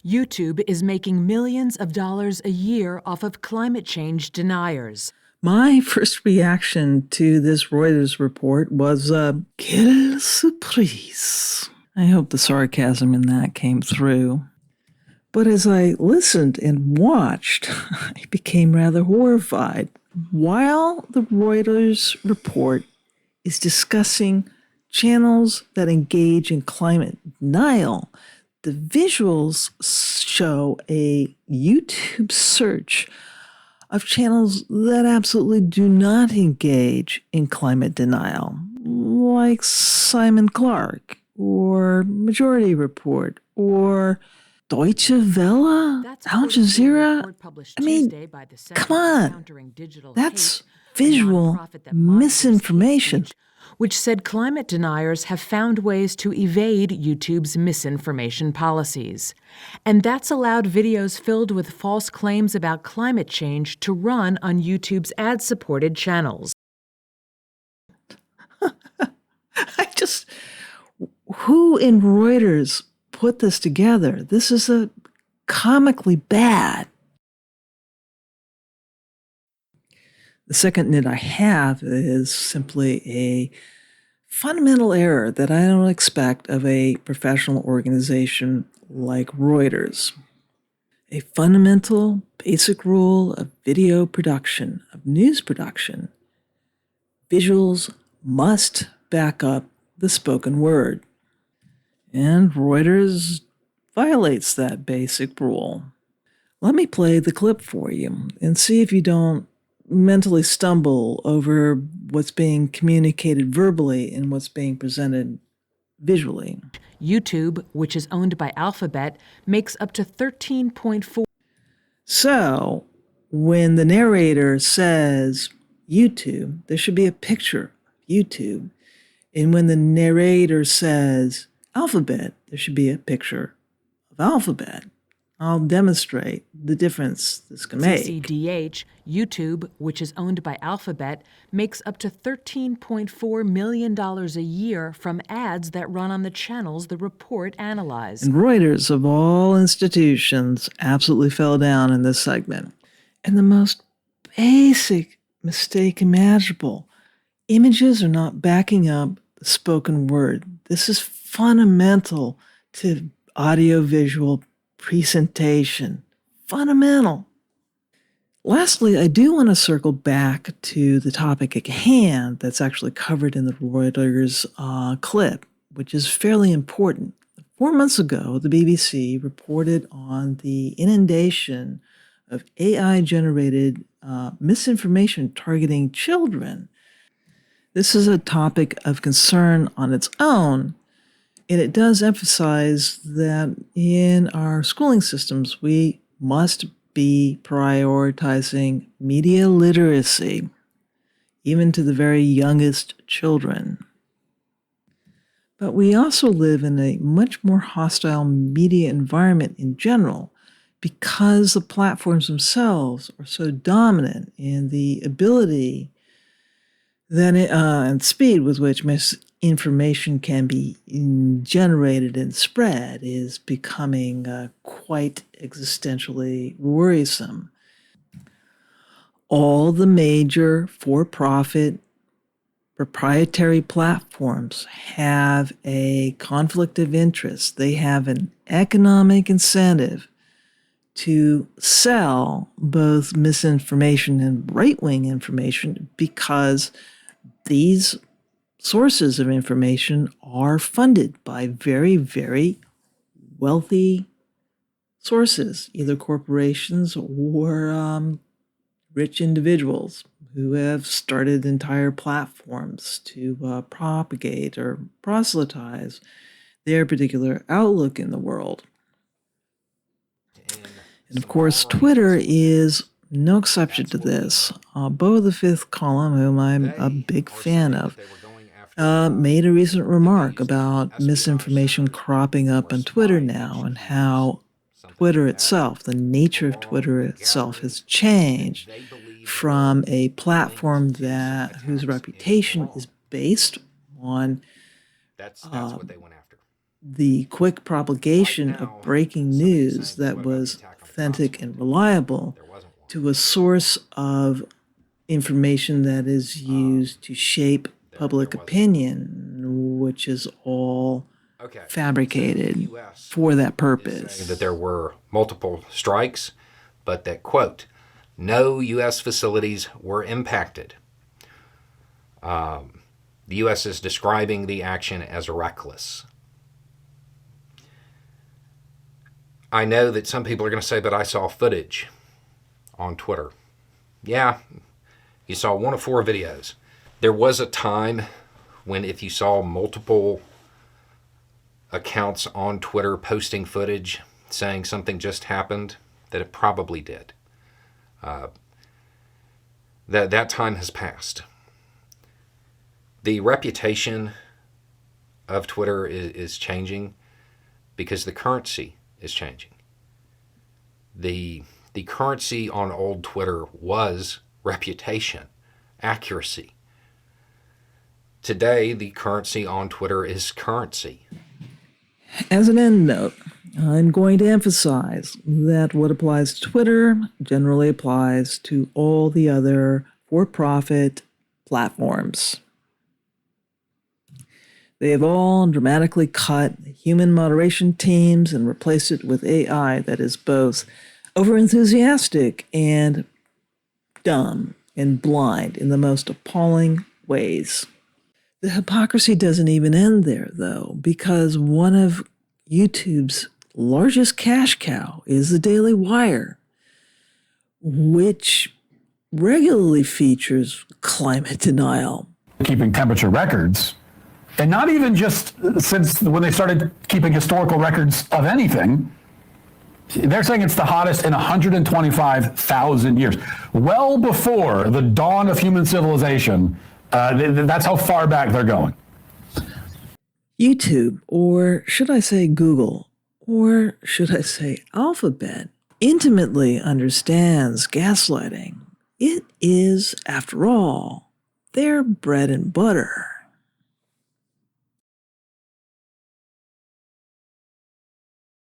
YouTube is making millions of dollars a year off of climate change deniers. My first reaction to this Reuters report was, quelle surprise. I hope the sarcasm in that came through. But as I listened and watched, I became rather horrified. While the Reuters report is discussing channels that engage in climate denial, the visuals show a YouTube search of channels that absolutely do not engage in climate denial, like Simon Clark or Majority Report or Deutsche Welle, Al Jazeera. I mean, come on. That's visual misinformation. Which said climate deniers have found ways to evade YouTube's misinformation policies. And that's allowed videos filled with false claims about climate change to run on YouTube's ad-supported channels. Who in Reuters put this together? This is comically bad. The second nit I have is simply a fundamental error that I don't expect of a professional organization like Reuters. A fundamental, basic rule of video production, of news production: visuals must back up the spoken word. And Reuters violates that basic rule. Let me play the clip for you and see if you don't mentally stumble over what's being communicated verbally and what's being presented visually. YouTube, which is owned by Alphabet, makes up to 13.4. So, when the narrator says YouTube, there should be a picture of YouTube. And when the narrator says Alphabet, there should be a picture of Alphabet. I'll demonstrate the difference this can make. CCDH, YouTube, which is owned by Alphabet, makes up to $13.4 million a year from ads that run on the channels the report analyzed. And Reuters, of all institutions, absolutely fell down in this segment. And the most basic mistake imaginable: images are not backing up the spoken word. This is fundamental to audiovisual presentation. Fundamental. Lastly, I do want to circle back to the topic at hand that's actually covered in the Reuters clip, which is fairly important. 4 months ago, the BBC reported on the inundation of AI-generated misinformation targeting children. This is a topic of concern on its own, and it does emphasize that in our schooling systems, we must be prioritizing media literacy, even to the very youngest children. But we also live in a much more hostile media environment in general, because the platforms themselves are so dominant in the ability and speed with which misinformation can be generated and spread is becoming quite existentially worrisome. All the major for-profit proprietary platforms have a conflict of interest. They have an economic incentive to sell both misinformation and right-wing information, because these sources of information are funded by very, very wealthy sources, either corporations or rich individuals who have started entire platforms to propagate or proselytize their particular outlook in the world. And of course, Twitter is no exception to this. Beau the Fifth Column, whom I'm a big fan of, made a recent remark about misinformation cropping up on Twitter now, and how Twitter itself, the nature of Twitter itself, has changed from a platform whose reputation is based on the quick propagation of breaking news that was authentic and reliable to a source of information that is used to shape public opinion, which is all fabricated for that purpose. That there were multiple strikes, but that, quote, no U.S. facilities were impacted. The U.S. is describing the action as reckless. I know that some people are going to say, but I saw footage on Twitter. Yeah, you saw one of 4 videos. There was a time when if you saw multiple accounts on Twitter posting footage saying something just happened, that it probably did. That time has passed. The reputation of Twitter is changing because the currency is changing. The currency on old Twitter was reputation, accuracy. Today, the currency on Twitter is currency. As an end note, I'm going to emphasize that what applies to Twitter generally applies to all the other for-profit platforms. They have all dramatically cut human moderation teams and replaced it with AI that is both overenthusiastic and dumb and blind in the most appalling ways. The hypocrisy doesn't even end there, though, because one of YouTube's largest cash cow is the Daily Wire, which regularly features climate denial. Keeping temperature records, and not even just since when they started keeping historical records of anything. They're saying it's the hottest in 125,000 years. Well before the dawn of human civilization, that's how far back they're going. YouTube, or should I say Google, or should I say Alphabet, intimately understands gaslighting. It is, after all, their bread and butter.